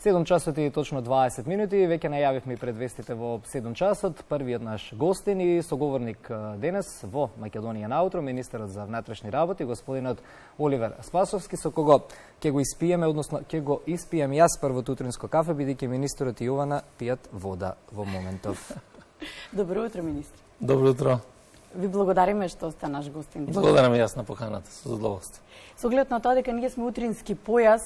7 часот и точно 20 минути. Веќе најавивме и предвестите во 7 часот. Првиот наш гостин и соговорник денес во Македонија наутро, министерот за внатрешни работи, господинот Оливер Спасовски, со кого ќе го испиеме, односно ќе го испием јас првото утринско кафе, бидејќи министерот и Јована пијат вода во моментов. Добро утро, министр. Добро утро. Ви благодариме што сте наш гостин. Благодарам и јас на поканата, со задоволство. Со оглед на тоа дека ние сме утрински појас,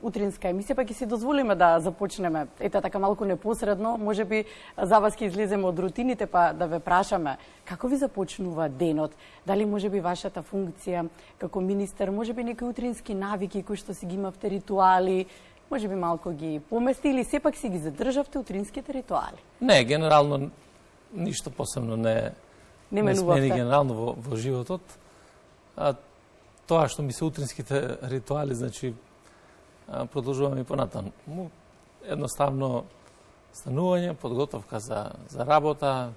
утринска емисија, па ќе си дозволиме да започнеме, ете така малку непосредно, можеби за вас ќе излеземе од рутините, па да ве прашаме како ви започнува денот, дали можеби вашата функција како министер, можеби некои утрински навики кои што си ги имавте, ритуали, можеби малку ги помести или сепак си ги задржавте утринските ритуали? Не, генерално ништо посебно не смени генерално во животот. Тоа што ми се утринските ритуали, значи, продолжуваме и понатаму. Едноставно станување, подготовка за работа,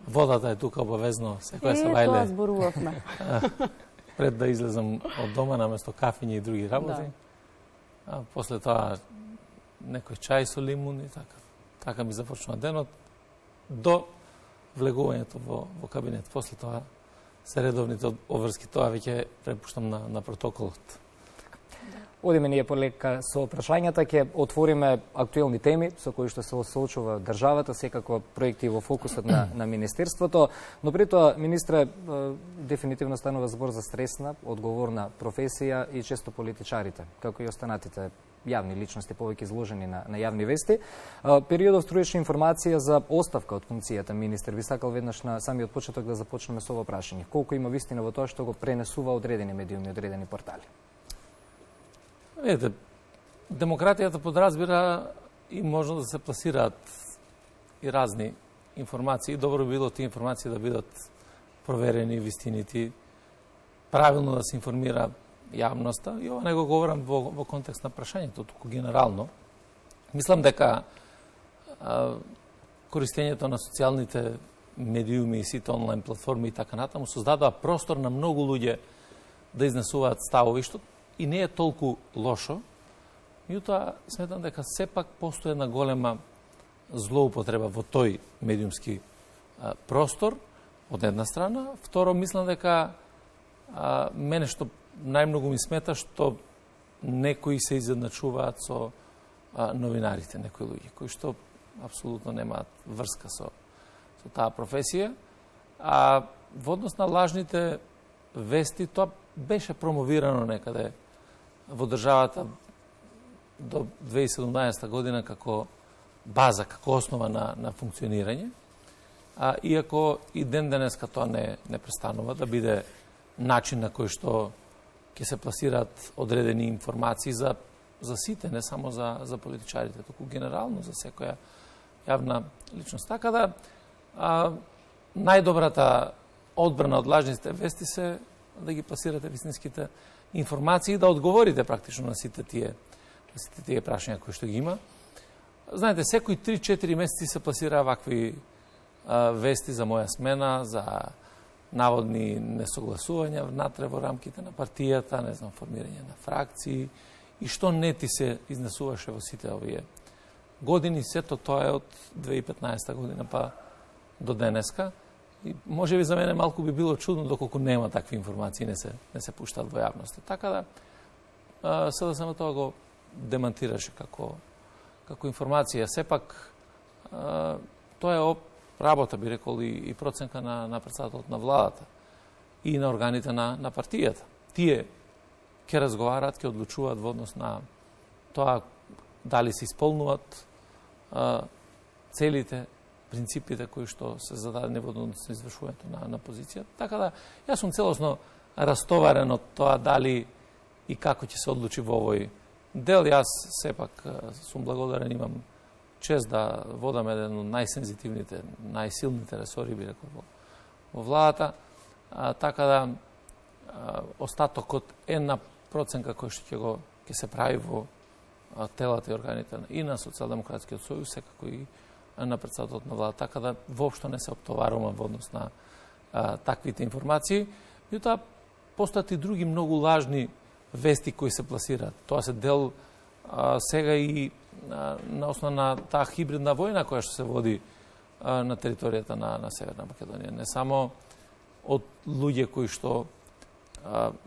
водата е тука обавезно, секоја се вајле. Тоа зборувавме. Пред да излезам од дома, наместо кафење и други работи. Да. После тоа некој чај со лимун и така ми започнува денот, до влегувањето во кабинет. После тоа се редовните обврски, тоа веќе препуштам на протоколот. Одиме ние полека со прашањата, ќе отвориме актуелни теми со кои што се соочува државата, секако проекти во фокусот на министерството, но при тоа, министре, дефинитивно станува збор за стресна, одговорна професија и често политичарите, како и останатите јавни личности, повеќе изложени на јавни вести. Периодов струечна информација за оставка од функцијата министер. Ви сакал веднаш на самиот почеток да започнеме со ово прашање. Колку има вистина во тоа што го пренесува одредени медиуми, одредени портали? Видете, демократијата подразбира и можно да се пласираат и разни информации. Добро би било тие информации да бидат проверени, вистинити, правилно да се информира јавноста. И ова не го говорам во контекст на прашањето, туку генерално. Мислам дека користењето на социјалните медиуми и сите онлайн платформи и така натаму создадува простор на многу луѓе да изнесуваат ставови, што и не е толку лошо. Меѓутоа, сметам дека сепак постои една голема злоупотреба во тој медиумски простор, од една страна. Второ, мислам дека мене што најмногу ми смета што некои се изедначуваат со новинарите, некои луѓе, кои што апсолутно немаат врска со таа професија. А во однос на лажните вести, тоа беше промовирано некаде во државата до 2017 година како база, како основа на функционирање. Иако и ден денеска тоа не престанува да биде начин на кој што ќе се пласираат одредени информации за сите, не само за политичарите, туку генерално за секоја јавна личност. Така да, најдобрата одбрана од лажните вести се да ги пласирате вистинските информации и да одговорите практично на сите тие прашања кои што ги има. Знаете, секои 3-4 месеци се пласира вакви вести за моја смена, за наводни несогласувања внатре во рамките на партијата, не знам, формирање на фракции и што не ти се изнесуваше во сите овие години. Сето тоа е од 2015 година па до денеска. И може би за мене малку би било чудно доколку нема такви информации, не се пуштаат во јавноста. Така да, СДСМ тоа го демантираше како информација. Сепак, тоа е работа, би рекол, и проценка на председателот на владата и на органите на партијата. Тие ќе разговараат, ќе одлучуваат во однос на тоа дали се исполнуваат целите, принципите кои што се зададени во однос на извршувањето на позицијата. Така да, јас сум целосно растоварен од тоа дали и како ќе се одлучи во овој дел. Јас сепак сум благодарен, имам чест да водам еден од најсензитивните, најсилните ресори, би рекол, во владата. Така да, остатокот една проценка кој што ќе се прави во телата и органите и на Социјалдемократскиот сојуз, секако и на председателот на владата. Така да, воопшто не се оптоварувам во однос на таквите информации. Меѓутоа, постојат и други многу лажни вести кои се пласираат. Тоа се дел сега и на основа на таа хибридна војна која што се води на територијата на Северна Македонија. Не само од луѓе кои што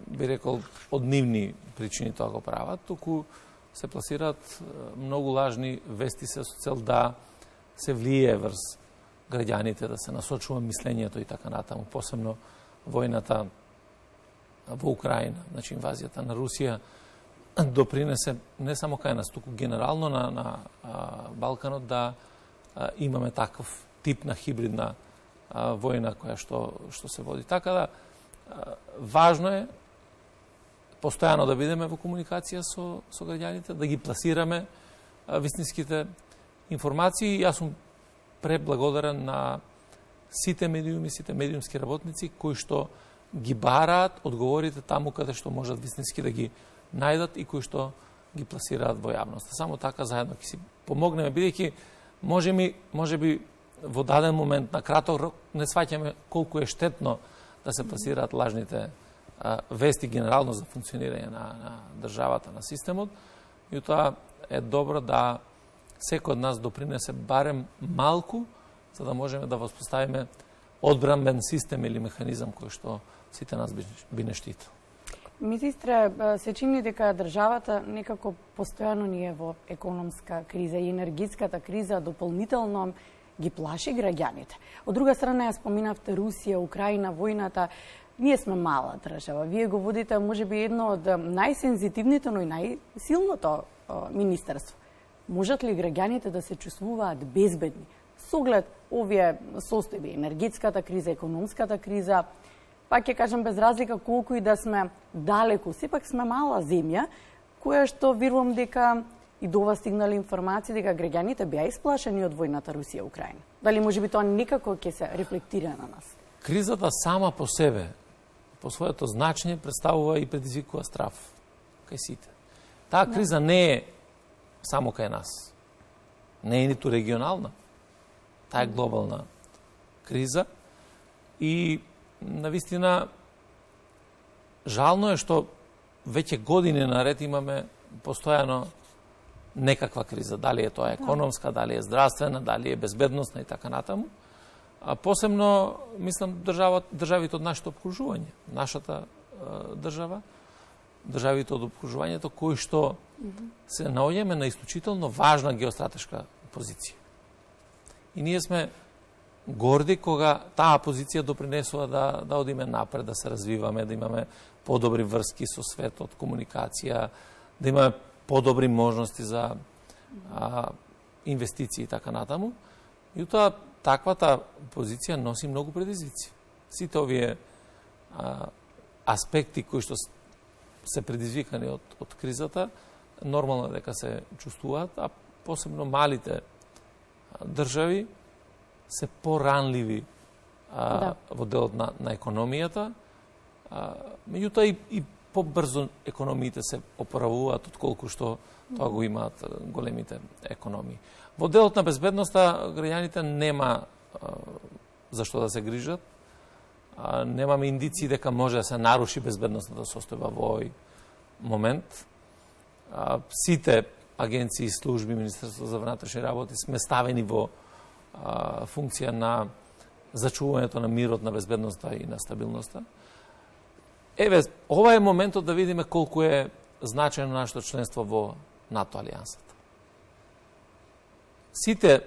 би рекол од нивни причини тоа го прават, туку се пласираат многу лажни вести со цел да се влие врз граѓаните, да се насочува мислењето и така натаму, посебно војната во Украина, значи инвазијата на Русија допринесе не само кај нас, туку генерално на Балканот да имаме таков тип на хибридна војна која што се води. Така да важно е постојано да бидеме во комуникација со граѓаните, да ги пласираме вистинските информации. Јас сум преблагодарен на сите медиуми, сите медиумски работници кои што ги бараат одговорите таму каде што можат вистински да ги најдат и кои што ги пласираат во јавноста. Само така заедно ќе си помогнеме, бидејќи може би во даден момент на краток рок не сваќаме колку е штетно да се пласираат лажните вести генерално за функционирање на државата, на системот, и тоа е добро да секој од нас допринесе барем малку, за да можеме да воспоставиме одбранбен систем или механизам кој што сите нас би не штитил. Министре, се чини дека државата некако постојано ни е во економска криза и енергетската криза дополнително ги плаши граѓаните. Од друга страна, ја споминавте Русија, Украина, војната. Ние сме мала држава. Вие го водите можеби едно од најсензитивните, но и најсилното министерство. Можат ли граѓаните да се чувствуваат безбедни со оглед овие состојби, енергетската криза, економската криза? Пак ќе кажам, без разлика колку и да сме далеку, сепак сме мала земја, која што верувам дека и до вас стигнали информации дека граѓаните беа исплашени од војната Русија-Украина. Дали можеби тоа некако ќе се рефлектира на нас? Кризата сама по себе, по своето значење, представува и предизвикува страв кај сите. Таа криза не е само кај нас. Не е ниту регионална. Таа е глобална криза и навистина жално е што веќе години наред имаме постојано некаква криза. Дали е тоа економска, дали е здравствена, дали е безбедносна и така натаму. А посебно, мислам, државите од нашето обкружување. Нашата држава, државите од обкружувањето, кои што се наоѓаме на исклучително важна геостратешка позиција. И ние сме горди кога таа позиција допринесува да одиме напред, да се развиваме, да имаме подобри врски со светот, комуникација, да имаме подобри можности за инвестиции и така натаму. И тоа таквата позиција носи многу предизвици. Сите овие аспекти кои што се предизвикани од кризата, нормално дека се чувствуваат, а посебно малите држави се поранливи во делот на економијата, меѓутоа и побрзо економиите се опоравуваат отколку што тоа го имаат големите економии. Во делот на безбедноста граѓаните нема зашто да се грижат. Немаме индиции дека може да се наруши безбедносната состојба во овој момент. Сите агенции и служби, Министерството за внатрешни работи сме ставени во функција на зачувувањето на мирот, на безбедноста и на стабилноста. Еве, ова е моментот да видиме колку е значајно нашето членство во НАТО алијансата. Сите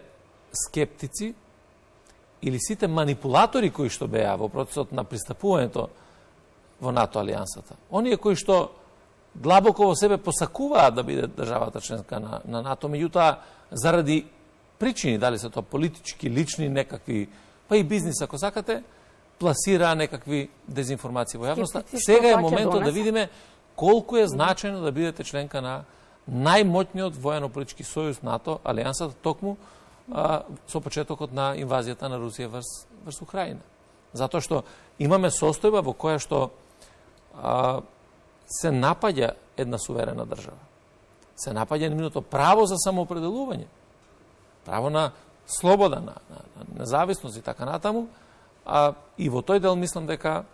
скептици или сите манипулатори кои што беа во процесот на пристапувањето во НАТО алијансата, оние кои што длабоко во себе посакуваат да биде државата членка на НАТО, меѓутоа заради причини, дали се тоа политички, лични, некакви, па и бизнис, ако сакате, пласираа некакви дезинформации во јавноста. Сега е моментот да видиме колку е значајно да бидете членка на најмоќниот воено-политички сојуз НАТО, алијансата, токму со почетокот на инвазијата на Русија врз Украина. Затоа што имаме состојба во која што се напаѓа една суверена држава. Се напаѓа нивното право за самоопределување, право на слобода, на независност и така натаму. И во тој дел мислам дека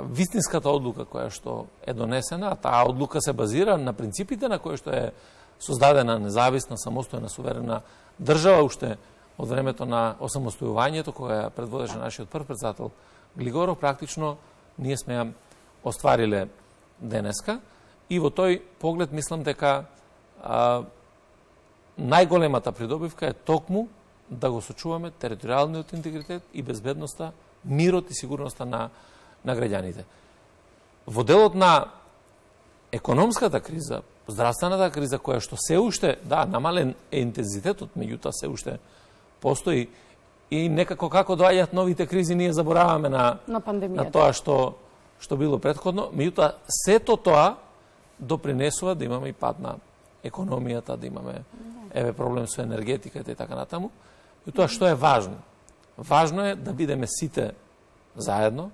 вистинската одлука која што е донесена, таа одлука се базира на принципите на кои што е создадена независна, самостојна, суверена држава, уште од времето на осамостојувањето, кога ја предводеше нашиот прв председател Глигоров, практично ние сме ја оствариле денеска. И во тој поглед мислам дека најголемата придобивка е токму да го сочуваме територијалниот интегритет и безбедноста, мирот и сигурноста на граѓаните. Во делот на економската криза, здравствената криза, која што се уште, да, намален е интензитетот, меѓутоа се уште постои и некако како доаѓаат новите кризи, ние забораваме на тоа што било претходно, меѓутоа сето тоа допринесува да имаме и пад на економијата, да имаме проблем со енергетиката и така натаму. И тоа што е важно? Важно е да бидеме сите заедно,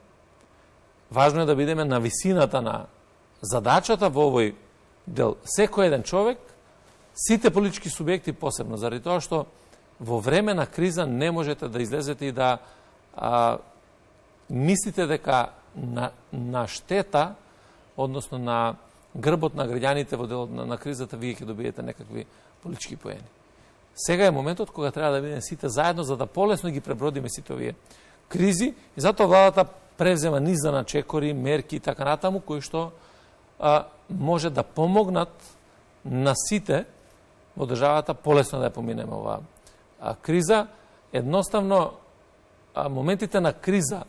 важно е да бидеме на висината на задачата во овој дел. Секој еден човек, сите политички субјекти посебно, заради тоа што во време на криза не можете да излезете и да мислите дека на штета, односно на грбот на граѓаните во делот на кризата, вие ќе добиете некакви политички поени. Сега е моментот кога треба да бидеме сите заедно, за да полесно ги пребродиме сите овие кризи, и затоа владата превзема низ на чекори, мерки и така натаму, кои што може да помогнат на сите во државата полесно да ја поминеме оваа криза. Едноставно, моментите на криза,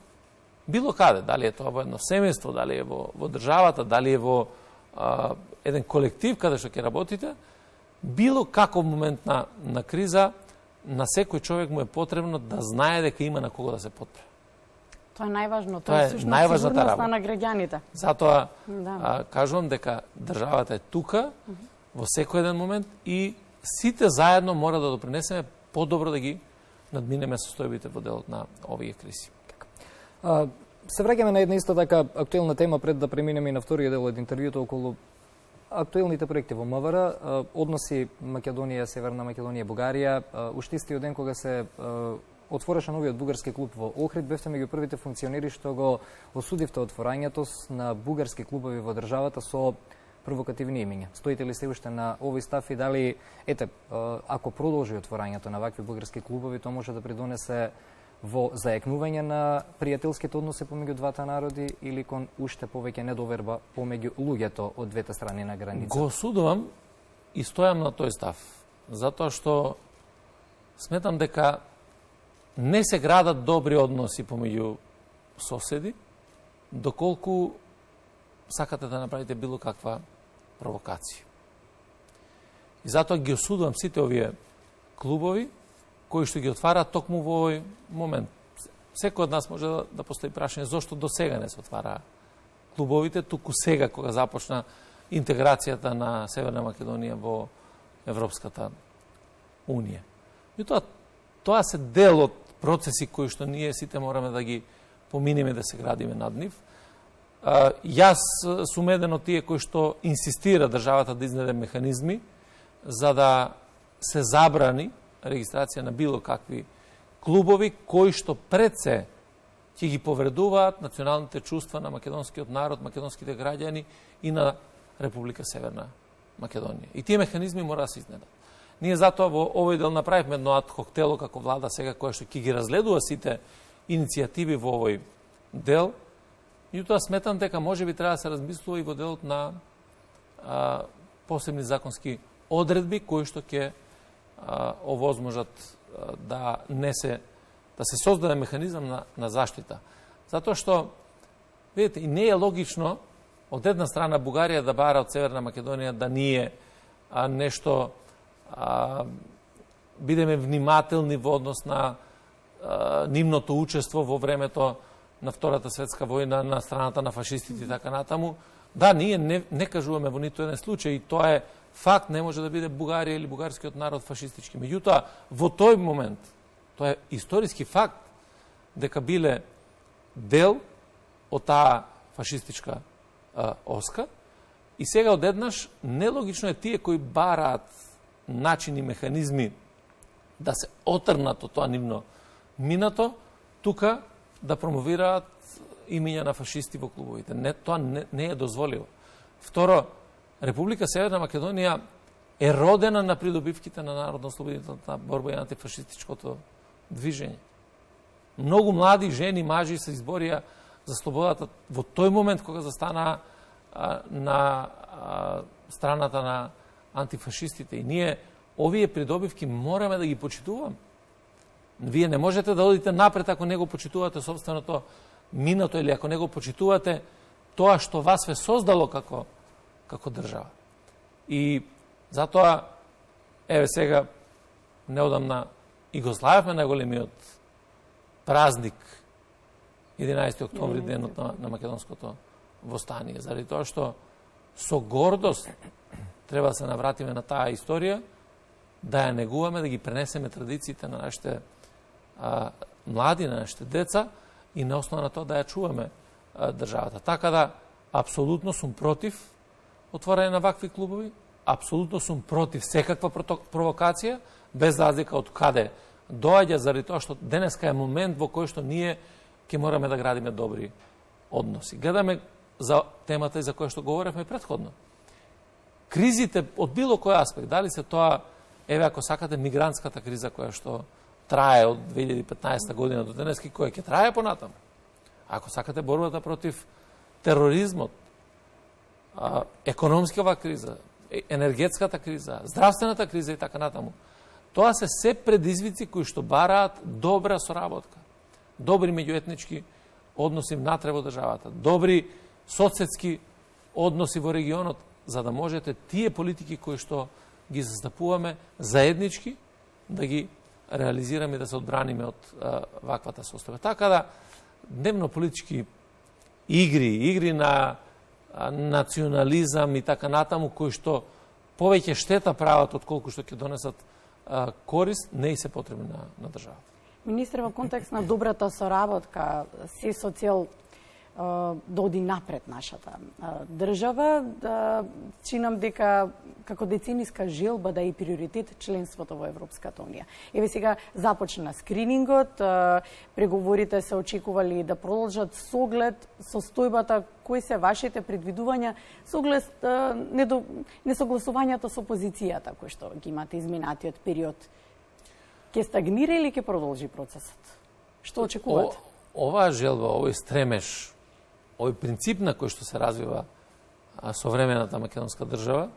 било каде, дали е тоа во едно семејство, дали е во државата, дали е во еден колектив каде што ќе работите, било каков момент на криза, на секој човек му е потребно да знае дека има на кого да се подпре. Тоа е најважно, тоа е сигурноста на граѓаните. Затоа кажувам дека државата е тука во секој еден момент и сите заедно мора да допринесеме подобро да ги надминеме состојбите во делот на овие кризи. Се враќаме на една исто така актуелна тема пред да преминеме и на вториот дел од интервјуто околу актуелните проекти во МВР, односи Македонија, Северна Македонија, Бугарија. Уште истиот ден кога се отвореше новиот бугарски клуб во Охрид, бевте меѓу првите функционери што го осудивте отворањето на бугарски клубови во државата со провокативни имиња. Стоите ли се уште на овој став и дали, ако продолжи отворањето на вакви бугарски клубови, тоа може да придонесе во заекнување на пријателските односи помеѓу двата народи или кон уште повеќе недоверба помеѓу луѓето од двете страни на граница? Го осудувам и стојам на тој став, затоа што сметам дека не се градат добри односи помеѓу соседи, доколку сакате да направите било каква провокација. И затоа ги осудувам сите овие клубови кои што ги отвараат токму во овој момент. Секој од нас може да постои прашање зошто до сега не се отвараа клубовите, туку сега кога започна интеграцијата на Северна Македонија во Европската Унија. И тоа се дел од процеси кои што ние сите мораме да ги поминеме, да се градиме над нив. Јас сум еден од тие кои што инсистира државата да изнеде механизми за да се забрани регистрација на било какви клубови кои што пред се ќе ги повредуваат националните чувства на македонскиот народ, македонските граѓани и на Република Северна Македонија. И тие механизми мора да се изнедат. Ние затоа во овој дел направивме едно ад-хок тело како влада сега која што ќе ги разгледува сите иницијативи во овој дел. И тоа сметам дека можеби треба да се размислува и во делот на посебни законски одредби кои што ќе овозможат да се создаде механизам на заштита. Затоа што, видите, и не е логично од една страна Бугарија да бара од Северна Македонија да ние нешто бидеме внимателни во однос на нивното учество во времето на Втората светска војна на страната на фашистите и така натаму. Да, ние не кажуваме во ниту еден случај и тоа е факт, не може да биде Бугарија или бугарскиот народ фашистички. Меѓутоа, во тој момент, тоа е историски факт, дека биле дел од таа фашистичка оска и сега одеднаш нелогично е тие кои бараат начини, механизми да се отрнат од тоа нивно минато, тука да промовираат имиња на фашисти во клубовите. Тоа не е дозволиво. Второ, Република Северна Македонија е родена на придобивките на народно-ослободителната борба и антифашистичкото движење. Многу млади жени, мажи се изборија за слободата во тој момент кога застанаа на страната на антифашистите. И ние овие придобивки мораме да ги почитуваме. Вие не можете да одите напред ако не го почитувате собственото минато или ако не го почитувате тоа што вас ве создало како држава. И затоа, еве сега, неодамна и го славевме најголемиот празник 11 октомври, денот на македонското востание, заради тоа што со гордост треба да се навратиме на таа историја, да ја негуваме, да ги пренесеме традициите на нашите млади, на нашите деца и на основа на тоа да ја чуваме државата. Така да, апсолутно сум против отворање на вакви клубови, апсолутно сум против секаква провокација, без разлика од каде доаѓа, заради тоа што денеска е момент во кој што ние ќе мораме да градиме добри односи. Гледаме за темата и за која што говоревме претходно. Кризите од било кој аспект, дали се тоа, еве ако сакате, мигрантската криза која што трае од 2015 година до денески, која ќе трае понатаму. Ако сакате борбата против тероризмот, економскава криза, енергетската криза, здравствената криза и така натаму, тоа се предизвици кои што бараат добра соработка, добри меѓуетнички односи внатре во државата, добри соседски односи во регионот, за да можете тие политики кои што ги застапуваме заеднички да ги реализираме и да се одбраниме од ваквата состојба. Така да, дневно политички игри на национализам и така натаму, кои што повеќе штета прават од колку што ќе донесат корист, не и се потребни на државата. Министре, во контекст на добрата соработка, се со цел да оди напред нашата држава, чинам дека како децениска желба да е приоритет членството во Европската Унија. Еве сега започна скринингот, преговорите се очекували да продолжат со оглед состојбата, кои се вашите предвидувања со оглед несогласувањето со опозицијата кои што ги имате изминатиот период. Ке стагнира или ке продолжи процесот? Што очекувате? Оваа желба, овој стремеж, овој принцип на кој што се развива современата македонска држава,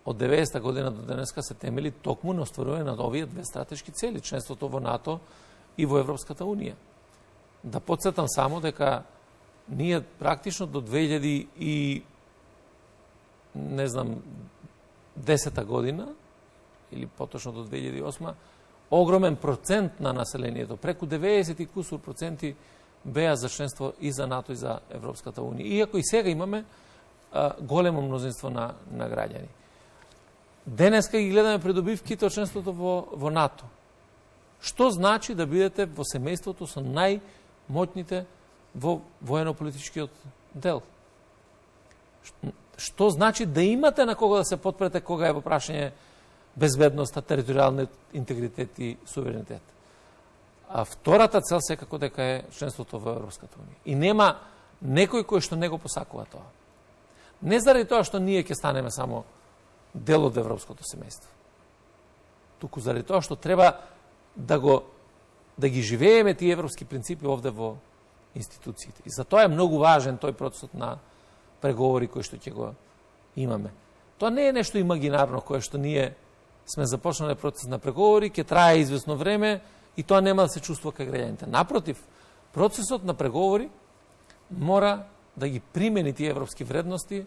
од 90-та година до денеска се темели токму на остварување на овие две стратешки цели, членството во НАТО и во Европската Унија. Да подсетам само дека ние практично до 2010 година, или поточно до 2008, огромен процент на населението, преку 90 и кусур проценти, беа за членство и за НАТО и за Европската Унија. Иако и сега имаме големо мнозинство на граѓани. Денеска ги гледаме придобивките од членството во НАТО. Што значи да бидете во семејството со најмотните во воено-политичкиот дел? Што значи да имате на кого да се потпрете кога е во прашање безбедноста, територијалниот интегритет и суверенитет? А втората цел секако дека е членството во Европската Унија. И нема некој кој што не го посакува тоа. Не заради тоа што ние ќе станеме само дел од европското семејство. Туку заради тоа што треба да ги живееме тие европски принципи овде во институциите. И затоа е многу важен тој процесот на преговори кој што ќе го имаме. Тоа не е нешто имагинарно кое што ние сме започнале процес на преговори, ќе трае известно време и тоа нема да се чувствува кај граѓаните. Напротив, процесот на преговори мора да ги примени тие европски вредности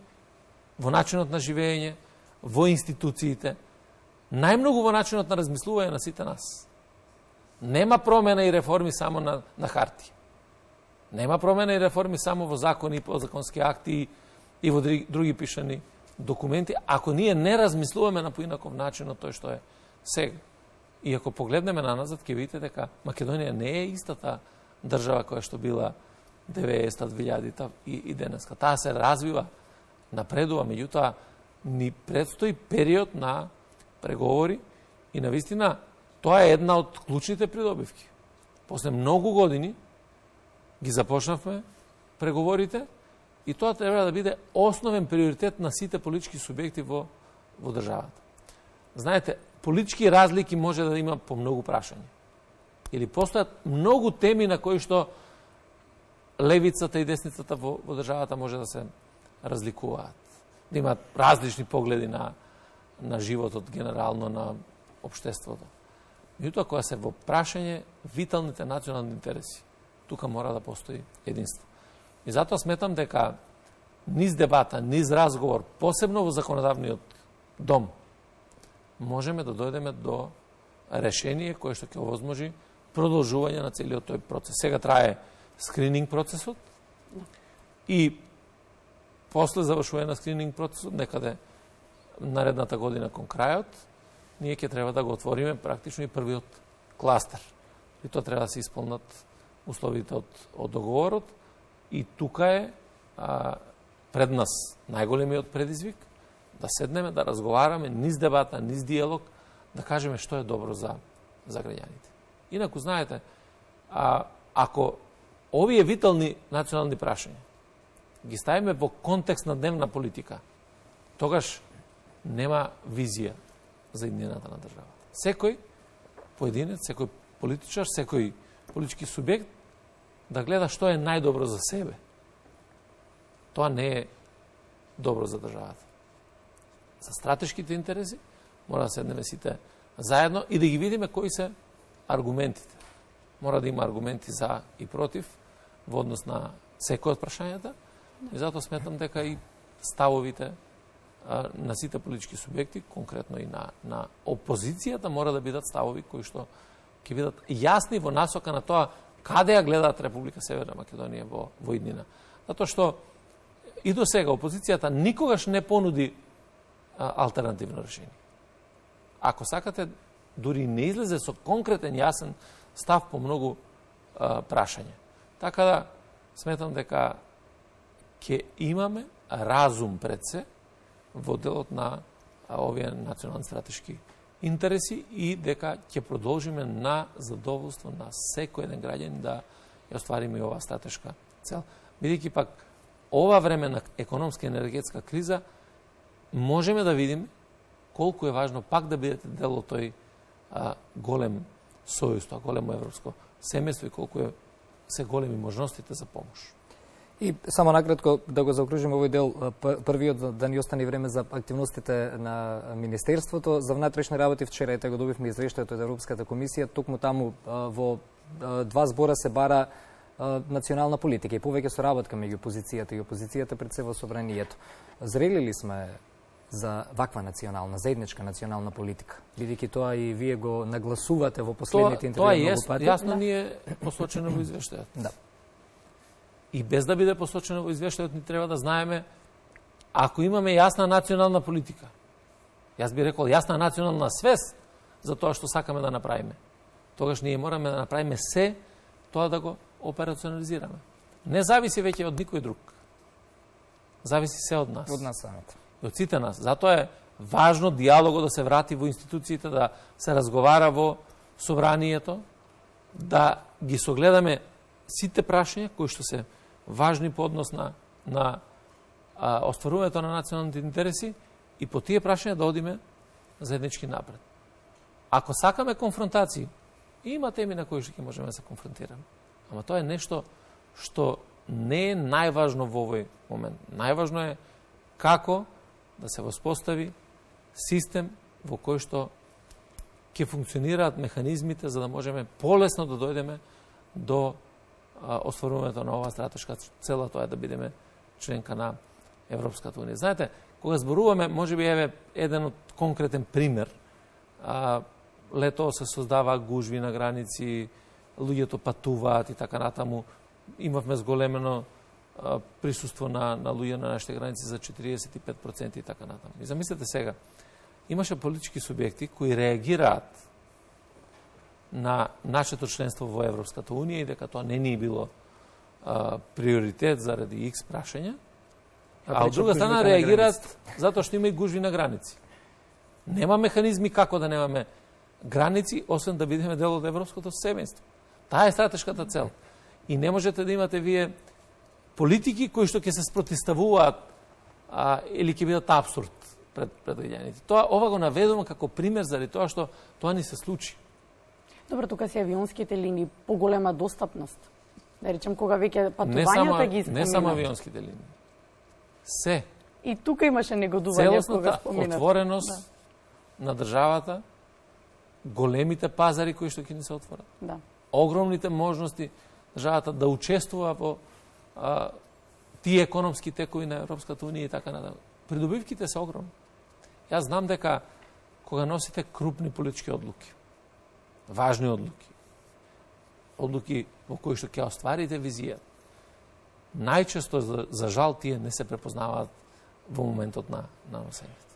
во начинот на живење, во институциите, најмногу во начинот на размислување на сите нас. Нема промена и реформи само на хартија. Нема промена и реформи само во закони, подзаконски акти и во други пишани документи, ако ние не размислуваме на поинаков начин од тој што е сега. И ако погледнеме наназад, ќе видите дека Македонија не е истата држава која што била 90-та, 2000-та и денеска. Таа се развива, напредува, меѓутоа ни предстои период на преговори и навистина тоа е една од клучните придобивки. После многу години ги започнавме преговорите и тоа треба да биде основен приоритет на сите политички субјекти во државата. знаете, политички разлики може да има по многу прашања. Или постојат многу теми на кои што левицата и десницата во државата може да се разликуваат. Да имаат различни погледи на животот, генерално на општеството. Меѓутоа, кога се во прашање виталните национални интереси, тука мора да постои единство. И затоа сметам дека низ дебата, низ разговор, посебно во законодавниот дом, можеме да дојдеме до решение кое што ќе овозможи продолжување на целиот тој процес. Сега трае скрининг процесот и после завршување на скрининг процесот, некаде наредната година кон крајот, ние ќе треба да го отвориме практично и првиот кластер. И тоа треба да се исполнат условите од договорот. И тука е пред нас најголемиот предизвик да седнеме, да разговараме низ дебата, низ диалог, да кажеме што е добро за граѓаните. Инаку, знаете, ако овие витални национални прашања ги ставиме во контекст на дневна политика, тогаш нема визија за иднината на државата. Секој поединец, секој политичар, секој политички субјект да гледа што е најдобро за себе. Тоа не е добро за државата. За стратешките интереси мора да седнеме сите заедно и да ги видиме кои се аргументите. Мора да има аргументи за и против во однос на секој од прашањата. И затоа сметам дека и ставовите на сите политички субјекти, конкретно и на опозицијата, мора да бидат ставови кои што ќе бидат јасни во насока на тоа каде ја гледаат Република Северна Македонија во иднина. Затоа што и до сега опозицијата никогаш не понуди алтернативно решение. Ако сакате, дури не излезе со конкретен јасен став по многу прашања. Така да сметам дека ќе имаме разум пред се во делот на овие национални стратешки интереси и дека ќе продолжиме на задоволство на секој еден граѓанин да ја оствариме оваа стратешка цел. Бидејќи пак ова време на економска и енергетска криза можеме да видиме колку е важно пак да бидете дел од тој голем сојуз, тоа големо европско семејство и колку се големи можностите за помош. И само накратко да го заокружиме овој дел, првиот да ни остане време за активностите на Министерството за внатрешни работи. Вчера ете го добивме извештајот од Европската комисија, токму таму во два збора се бара национална политика и повеќе соработка меѓу опозицијата и опозицијата пред се во собранието. Зрели ли сме за ваква национална, заедничка национална политика? Бидејќи тоа и вие го нагласувате во последните интервјуи многу пати. Тоа јасно ни е посочено во извештајот. Да. И без да биде посочено во извештајот, ни треба да знаеме, ако имаме јасна национална политика, јас би рекол јасна национална свест за тоа што сакаме да направиме, тогаш ние мораме да направиме се тоа да го операционализираме. Не зависи веќе од никој друг. Зависи се од нас. Од нас самите. Од сите нас. Затоа е важно диалогот да се врати во институциите, да се разговара во собранието, да ги согледаме сите прашања кои што се важни по однос на остварувањето на националните интереси и по тие прашања да одиме заеднички напред. Ако сакаме конфронтации, има теми на кои што ќе можеме да се конфронтираме. Ама тоа е нешто што не е најважно во овој момент. Најважно е како да се воспостави систем во кој што ќе функционираат механизмите за да можеме полесно да дојдеме до остварувањето на оваа стратешка цела, тоа е да бидеме членка на Европската унија. Знаете, кога зборуваме, можеби еве еден од конкретен пример, летово се создава гужви на граници, луѓето патуваат и така натаму. Имавме зголемено присуство на луѓе на нашите граници за 45% и така натаму. И замислете сега, имаше политички субјекти кои реагираат на нашето членство во Европската унија и дека тоа не ни било приоритет заради X прашања, а од друга страна реагираат затоа што има и гужви на граници. Нема механизми како да немаме граници, освен да бидеме дел од европското семејство. Таа е стратешката цел. И не можете да имате вие политики кои што ќе се спротиставуваат или ќе бидат абсурд пред граѓаните. Ова го наведувам како пример заради тоа што тоа ни се случи. Добро, тука се авионските линии, поголема достапност. Да речем, кога веќе патувањата ги споминат. Не само авионските линии. Се. И тука имаше негодување кога споминат. Целосната отвореност на државата, големите пазари кои што ќе ни се отворат. Да. Огромните можности државата да учествува во тие економски текови на Европската унија и така натаму. Придобивките се огромни. Јас знам дека кога носите крупни политички одлуки, важни одлуки во кои што ќе остварите визија, најчесто за жал тие не се препознаваат во моментот на носењето.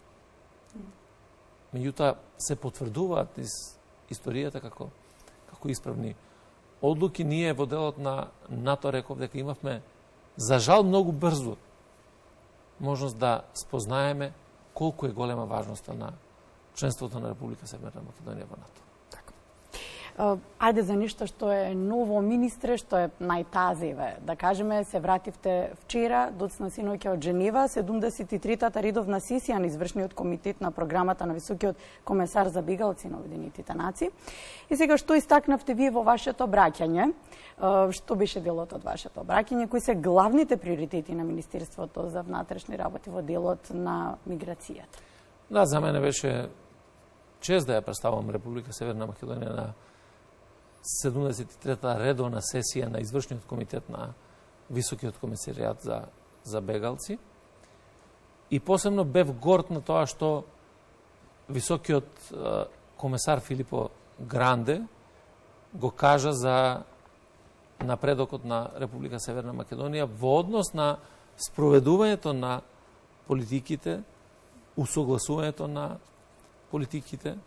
Меѓутоа се потврдуваат из историјата како исправни одлуки. Ние во делот на НАТО реков дека имавме за жал многу брзо можност да спознаеме колку е голема важноста на членството на Република Северна Македонија во НАТО. Ајде за нешто што е ново, министре, што е најтазиве. Да кажеме, се вративте вчера, доцна синоќа од Женева, 73-та редовна сесија на извршниот комитет на програмата на високиот комесар за бегалци на Обединетите нации. И сега, што истакнавте вие во вашето обраќање? Што беше делот од вашето обраќање? Кои се главните приоритети на Министерството за внатрешни работи во делот на миграцијата? Да, за мене беше чест да ја представам Република Северна Македонија на 73-та редовна сесија на извршниот комитет на Високиот комесаријат за бегалци. И посебно бев горд на тоа што Високиот комесар Филипо Гранде го кажа за напредокот на Република Северна Македонија во однос на спроведувањето на политиките, усогласувањето на политиките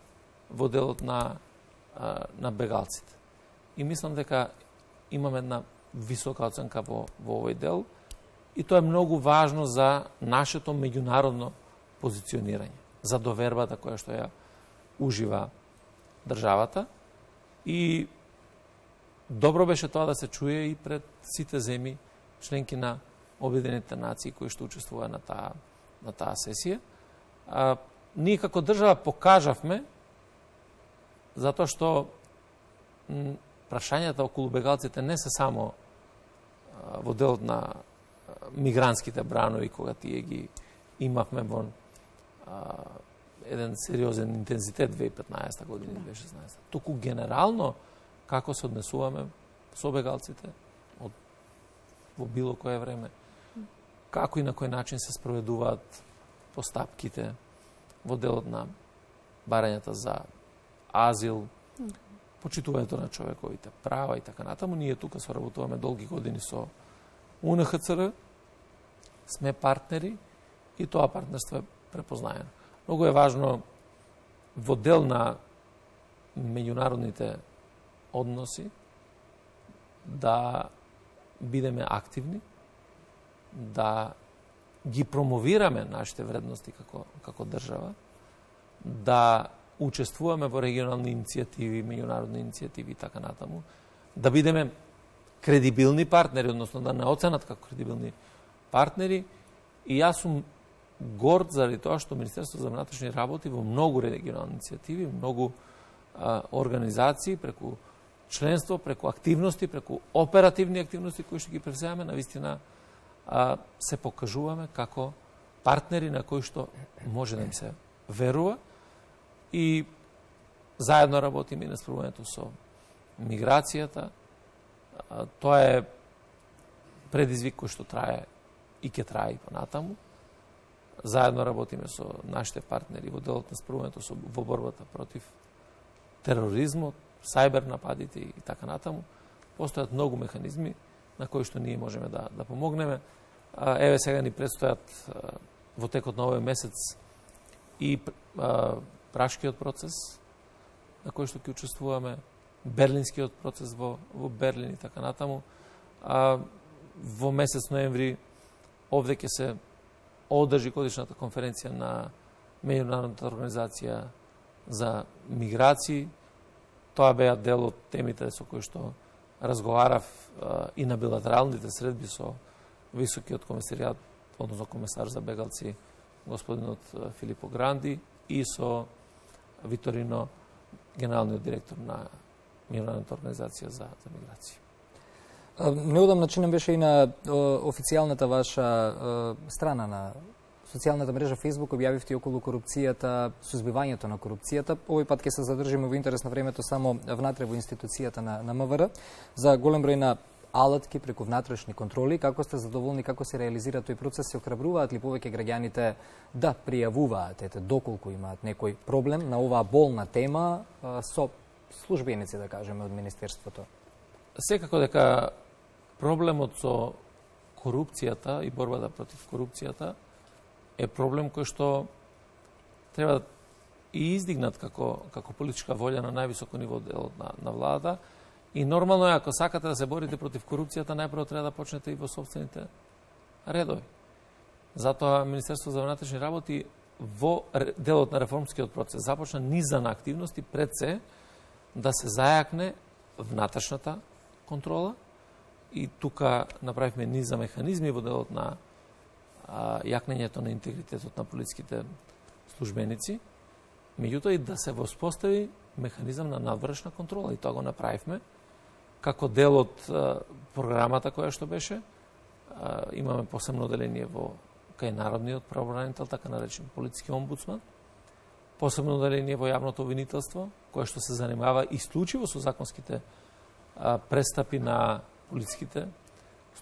во делот на бегалците. И мислам дека имаме една висока оценка во овој дел и тоа е многу важно за нашето меѓународно позиционирање, за довербата која што ја ужива државата. И добро беше тоа да се чуе и пред сите земји членки на Обединетите нации кои што учествуваа на таа сесија. Ние како држава покажавме затоа што прашањата околу бегалците не се само во делот на мигрантските бранови, кога тие ги имавме во еден сериозен интензитет 2015 година, 2016. Туку генерално како се однесуваме со бегалците во било кое време, како и на кој начин се спроведуваат постапките во делот на барањата за азил, почитувањето на човековите права и така натаму. Ние тука соработуваме долги години со УНХЦР, сме партнери и тоа партнерство е препознаено. Многу е важно во дел на меѓународните односи да бидеме активни, да ги промовираме нашите вредности како држава, да учествуваме во регионални иницијативи, меѓународни иницијативи и така натаму, да бидеме кредибилни партнери, односно да не оценат како кредибилни партнери. И јас сум горд заради тоа што Министерството за внатрешни работи во многу регионални иницијативи, многу организации, преку членство, преку активности, преку оперативни активности кои што ги превземаме, навистина се покажуваме како партнери на кои што може да им се верува и заедно работиме и на справувањето со миграцијата. Тоа е предизвик кој што трае и ќе трае и понатаму. Заедно работиме со нашите партнери во делот на справувањето во борбата против тероризмот, сајбер нападите и така натаму. Постојат многу механизми на кои што ние можеме да помогнеме. Еве сега ни предстојат во текот на овој месец и Прашкиот процес на кој што ќе учествуваме, Берлинскиот процес во Берлин и така натаму. Во месец ноември овде ќе се одржи годишната конференција на Меѓународната организација за миграции. Тоа беа дел од темите со кои што разговарав и на билатералните средби со Високиот комесаријат, односно комесар за бегалци господинот Филипо Гранди и со Виторино, генералниот директор на Меѓународната организација за миграција. Неодамна чинам беше и на официјалната ваша страна на социјалната мрежа Facebook објавивте околу корупцијата, сузбивањето на корупцијата. Овој пат ќе се задржиме во интерес на времето само внатре во институцијата на МВР за голем број на алатки преку внатрешни контроли. Како сте задоволни, како се реализира тој процес? Се охрабруваат ли повеќе граѓаните да пријавуваат, доколку имаат некој проблем на оваа болна тема со службеници, да кажеме, од Министерството? Секако дека проблемот со корупцијата и борбата против корупцијата е проблем кој што треба и издигнат како политичка волја на највисоко ниво делот на владата. И нормално е, ако сакате да се борите против корупцијата, најпрво треба да почнете и во собствените редови. Затоа Министерството за внатрешни работи во делот на реформскиот процес започна низа на активности пред се да се зајакне внатрешната контрола и тука направивме низа механизми во делот на јакнењето на интегритетот на полициските службеници, меѓутоа и да се воспостави механизам на надвршна контрола и тоа го направивме како дел од програмата која што беше. Имаме посебно оделение во кај Народниот правобранител, така наречен полициски омбудсман, посебно оделение во јавното обвинителство, кое што се занимава исклучиво со законските престапи на полициските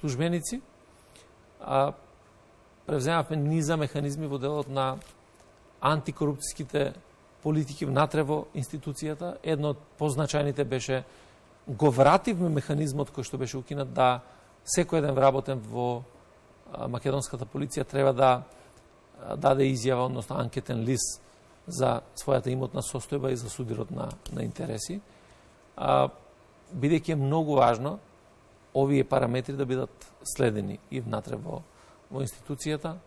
службеници. Превземавме низа механизми во делот на антикорупцијските политики внатре во институцијата. Едно од позначајните беше го вративме механизмот кој што беше укинат да секој еден вработен во македонската полиција треба да даде изјава, односно анкетен лист за својата имотна состојба и за судирот на интереси. Бидејќи е многу важно овие параметри да бидат следени и внатре во институцијата.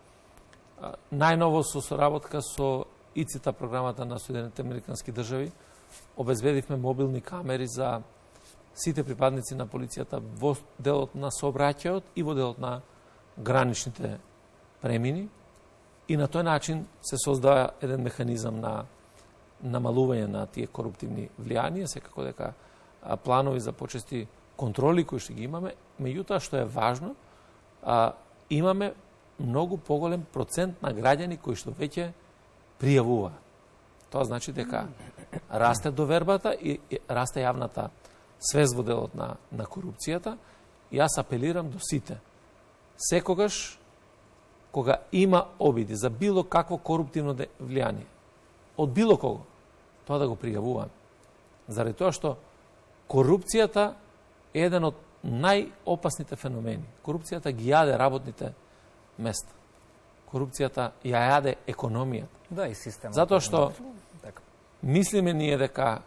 Најново со соработка со ИЦИТА, програмата на Соединетите Американски држави, обезбедивме мобилни камери за сите припадници на полицијата во делот на сообраќајот и во делот на граничните премини. И на тој начин се создава еден механизам на намалување на тие коруптивни влијанија, секако дека планови за почести контроли кои што ги имаме, меѓутоа што е важно, имаме многу поголем процент на граѓани кои што веќе пријавуваат. Тоа значи дека расте довербата и расте јавната свест во делот на корупцијата. И јас апелирам до сите. Секогаш, кога има обиди за било какво коруптивно влијание, од било кого, тоа да го пријавуваме. Заради тоа што корупцијата е еден од најопасните феномени. Корупцијата ги јаде работните места. Корупцијата ја јаде економијата. Да, и системот. Затоа што мислиме ние дека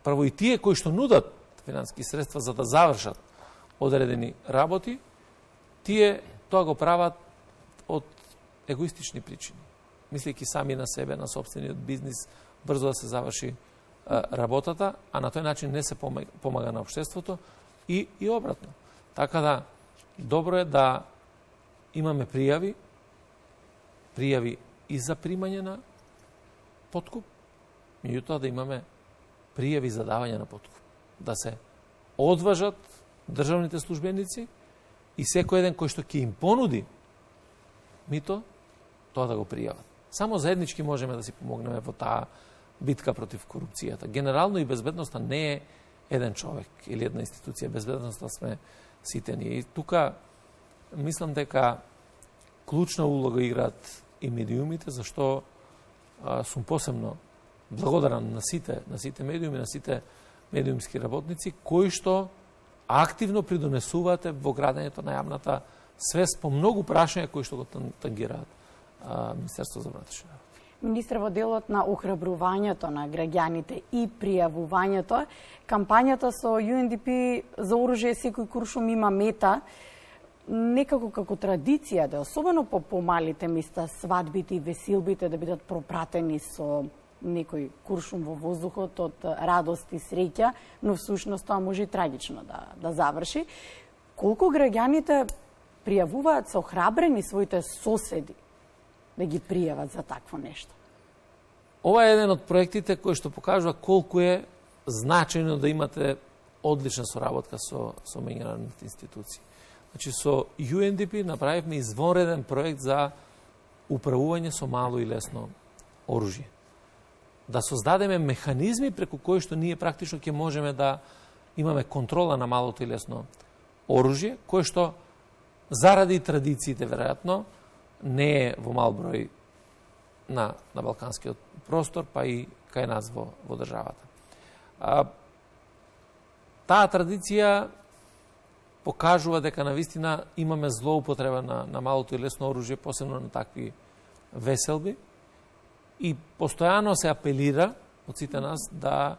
прво и тие кои што нудат финансиски средства за да завршат одредени работи, тие тоа го прават од егоистични причини. Мислејќи сами на себе, на собствениот бизнис, брзо да се заврши работата, а на тој начин не се помага на општеството и обратно. Така да, добро е да имаме пријави и за примање на подкуп, меѓутоа да имаме пријави за давање на подкуп. Да се одважат државните службеници и секој еден кој што ќе им понуди мито, тоа да го пријават. Само заеднички можеме да си помогнеме во таа битка против корупцијата. Генерално и безбедноста не е еден човек или една институција. Безбедноста сме сите ние. И тука мислам дека клучна улога играат и медиумите, зашто сум посебно благодарен на сите медиуми, на сите медиумски работници, кои што активно придонесувате во градењето на јавната свест по многу прашања кои што го тангираат Министерство за внатрешни работи. Министре, во делот на охрабрувањето на граѓаните и пријавувањето, кампањата со UNDP за оружје секој куршум има мета, некако како традиција да особено по помалите места, свадбите и веселбите да бидат пропратени со некој куршум во воздухот од радост и среќа, но всушност тоа може и трагично да заврши. Колку граѓаните пријавуваат се охрабрени своите соседи да ги пријават за такво нешто? Ова е еден од проектите кој што покажува колку е значајно да имате одлична соработка со меѓународните институции. Значи, со UNDP направивме извонреден проект за управување со мало и лесно оружје. Да создадеме механизми преку кои што ние практично ќе можеме да имаме контрола на малото и лесно оружје, кое што заради традициите, веројатно, не е во мал број на балканскиот простор, па и кај нас во државата. Таа традиција покажува дека навистина имаме злоупотреба на малото и лесно оружје, посебно на такви веселби, и постојано се апелира од сите нас да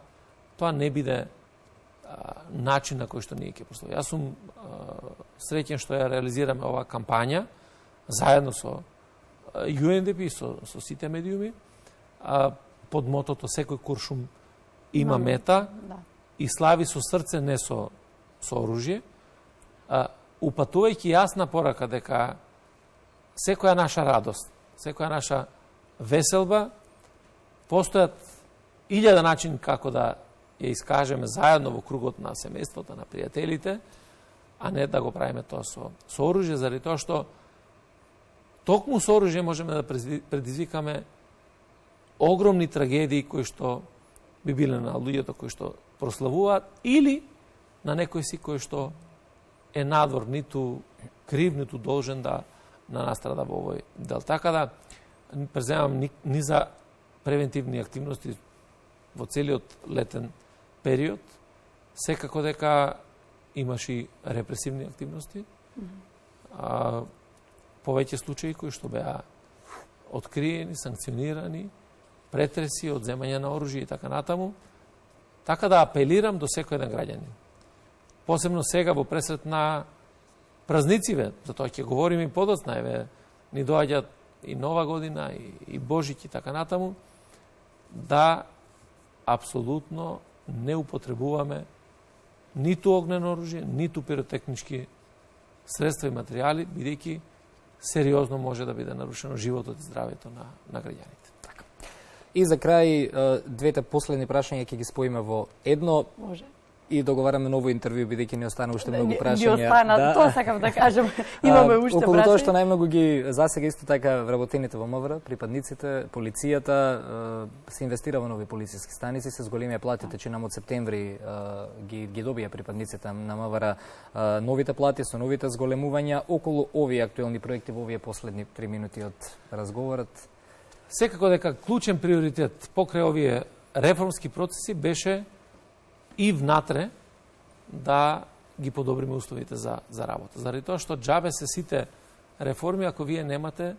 тоа не биде начин на кој што ние ќе постои. Јас сум среќен што ја реализираме оваа кампања заедно со UNDP и со сите медиуми под мотото секој куршум има мета и слави со срце, не со оружје, упатувајќи јасна порака дека секоја наша радост, секоја наша веселба, постојат 1000 начин како да ја искажеме заедно во кругот на семејството, на пријателите, а не да го правиме тоа со оружје, заради тоа што токму со оружје можеме да предизвикаме огромни трагедии кои што би биле на луѓето кои што прославуваат или на некој си кој што е надвор, ниту крив, ниту должен да настрада во овој дел. Така да преземам ни за превентивни активности во целиот летен период, секако дека имаш и репресивни активности, повеќе случаи кои што беа откриени, санкционирани, претреси, одземање на оружје и така натаму. Така да апелирам до секој еден граѓанин. Посебно сега во пресрет на празнициве, за тоа ќе говорим и подоцна, еве, ни доаѓаат и Нова година, и Божик и така натаму, да апсолутно не употребуваме ниту огнено оружје, ниту пиротехнички средства и материјали, бидејќи сериозно може да биде нарушено животот и здравјето на граѓаните. Така. И за крај, двете последни прашања ќе ги споиме во едно. Може. И договараме ново интервју, бидејќи не остана уште многу прашања. Не остана, тоа сакам да кажам. Имаме уште прашања. Околу тоа што најмногу ги засега исто така вработените во МВР, припадниците, полицијата, се инвестира во нови полициски станици, се зголемија платите, чинам од септември ги добија припадниците на МВР новите плати со новите зголемувања. Околу овие актуелни проекти во овие последни 3 минути од разговорот. Секако дека клучен приоритет покрај овие реформски процеси беше и внатре да ги подобриме условите за работа. Заради тоа што џабе се сите реформи ако вие немате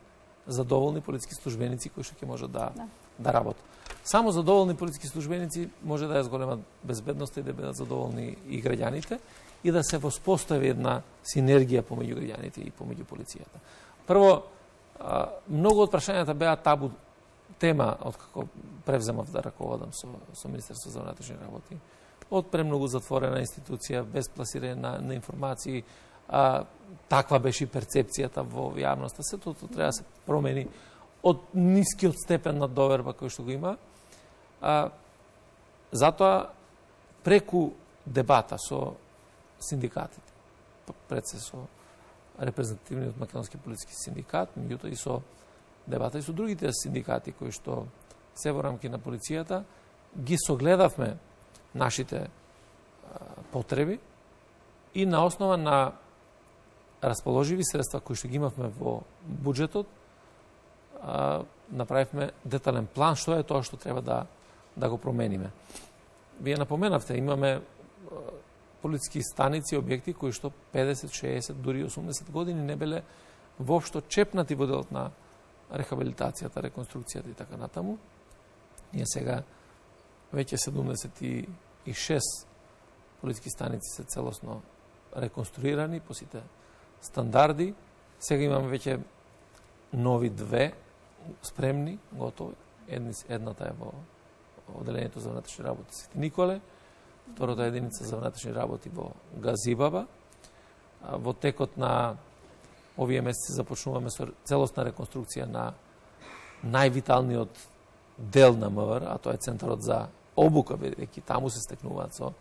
задоволни полициски службеници кои што ќе можат да работат. Само задоволни полициски службеници може да ја зголемат безбедноста и да бидат задоволни и граѓаните и да се воспостави една синергија помеѓу граѓаните и помеѓу полицијата. Прво, многу од прашањата беа табу тема откако превземав да раководам со Министерството за внатрешни работи. Од премногу затворена институција, без пласирање на информации, таква беше перцепцијата во јавноста. Сето тоа треба да се промени од нискиот степен на доверба кој што го има. Затоа, преку дебата со синдикатите, пред се со репрезентативниот македонски полициски синдикат, меѓутоа и со дебата и со другите синдикати кои што се во рамки на полицијата, ги согледавме нашите потреби и на основа на расположиви средства кои што ги имавме во буџетот, направивме детален план што е тоа што треба да го промениме. Вие напоменавте, имаме полициски станици, објекти кои што 50, 60, дури 80 години не беле воопшто чепнати во делот на рехабилитацијата, реконструкцијата и така натаму. Ние сега веќе 76 полициски станици се целосно реконструирани по сите стандарди. Сега имаме веќе нови 2 спремни, готови. Едната е во Оделението за внатрешни работи Свети Николе, втората единица за внатрешни работи во Газибаба. Во текот на овие месеци започнуваме со целосна реконструкција на највиталниот дел на МВР, а тоа е Центарот за обука, бидејќи таму се стекнуваат со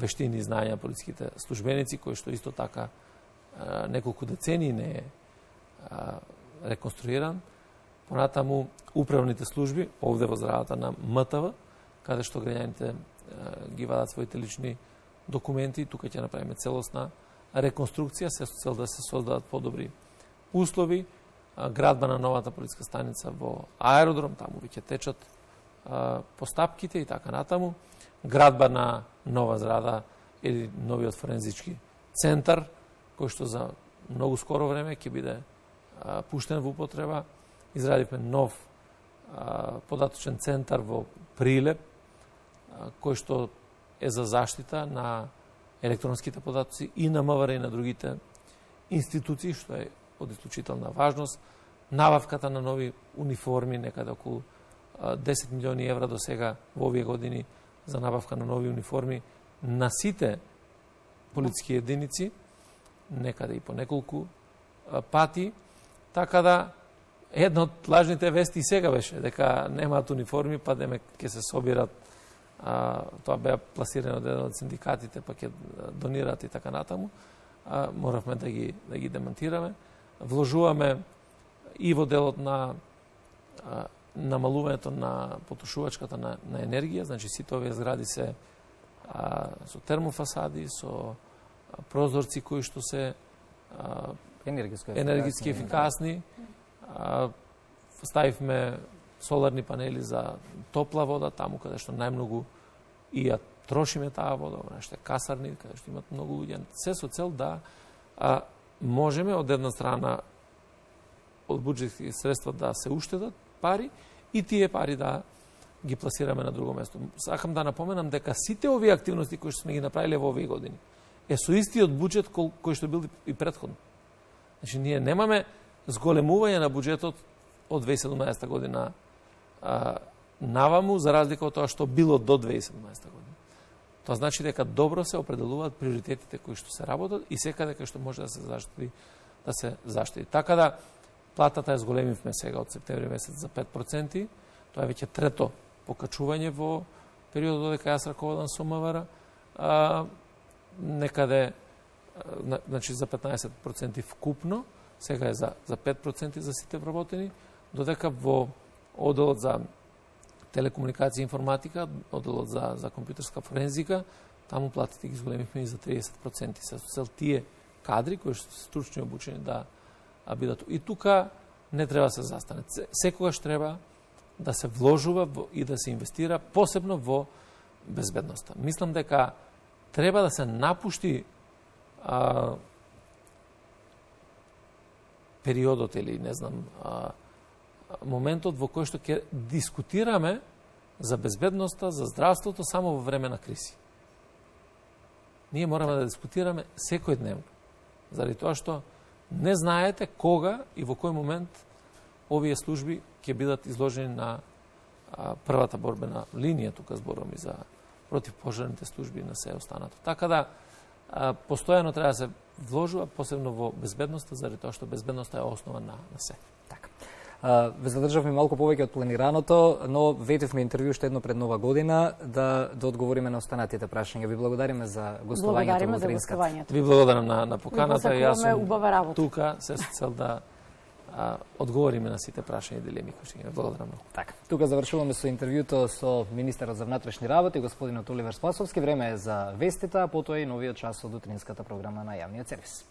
вештини и знања полициските службеници, кои што исто така неколку децении не е реконструиран. Понатаму управните служби, овде во зградата на МТВ, каде што граѓаните ги вадат своите лични документи, тука ќе направиме целосна реконструкција, се со цел да се создадат подобри услови, градба на новата полициска станица во аеродром, таму веќе течат постапките и така натаму, градба на нова зграда или новиот форензички центар, кој што за многу скоро време ќе биде пуштен во употреба. Израдивме нов податочен центар во Прилеп, кој што е за заштита на електронските податоци и на МВР и на другите институции, што е од исклучителна важност. Набавката на нови униформи, некаде околу 10 милиони евра до сега во овие години за набавка на нови униформи на сите полициски единици, некаде и по неколку пати. Така да, една од лажните вести и сега беше дека немаат униформи, па деме ќе се собират, тоа беа пласирано од еден од синдикатите, па ќе донираат и така натаму. Моравме да ги демонтираме. Вложуваме и во делот на намалувањето на потрошувачката на енергија, значи сите овие згради се со термофасади, со прозорци кои што се енергетски ефикасни. Ставивме соларни панели за топла вода, таму каде што најмногу и ја трошиме таа вода, во нашите касарни, каде што имат многу луѓе. Се со цел да можеме од една страна од буџетски средства да се уштедат пари и тие пари да ги пласираме на друго место. Сакам да напоменам дека сите овие активности кои што сме ги направиле во овие години е со истиот буџет кој што бил и претходно. Значи, ние немаме зголемување на буџетот од 2017 година наваму, за разлика од тоа што било до 2017 година. Тоа значи дека добро се определуваат приоритетите кои што се работат и секаде кај што може да се заштити, Така да, платата ја зголемивме сега од септември месец за 5%. Тоа е веќе трето покачување во периодот додека јас раководам со МВР. Некаде, значи за 15% вкупно, сега е за 5% за сите вработени, додека во оделот за телекомуникација и информатика, оделот за компјутерска форензика, таму платите ги зголемивме и за 30%. Се со цел тие кадри кои што се стручно обучени да бидат. И тука не треба да се застане. Секогаш треба да се вложува и да се инвестира, посебно во безбедноста. Мислам дека треба да се напушти периодот или не знам моментот во кој што ќе дискутираме за безбедноста, за здравството само во време на кризи. Ние мораме да дискутираме секојдневно, заради тоа што не знаете кога и во кој момент овие служби ќе бидат изложени на првата борбена линија, тука зборувам и за противпожарните служби на се останато. Така да, постојано треба да се вложува, посебно во безбедноста, заради тоа што безбедноста е основа на се. Така. Ве задржавме малку повеќе од планираното, но ветивме интервју што едно пред Нова година да одговориме на останатите прашања. Ви благодариме за гостувањето во Утринската. Ви благодарам на поканата. Јас сум тука се со цел да одговориме на сите прашања и дилеми кои ќе ги благодарам. Така. Тука завршуваме со интервјуто со министерот за внатрешни работи господинот Оливер Спасовски. Време е за вестите, а потоа и новиот час од утринската програма на јавниот сервис.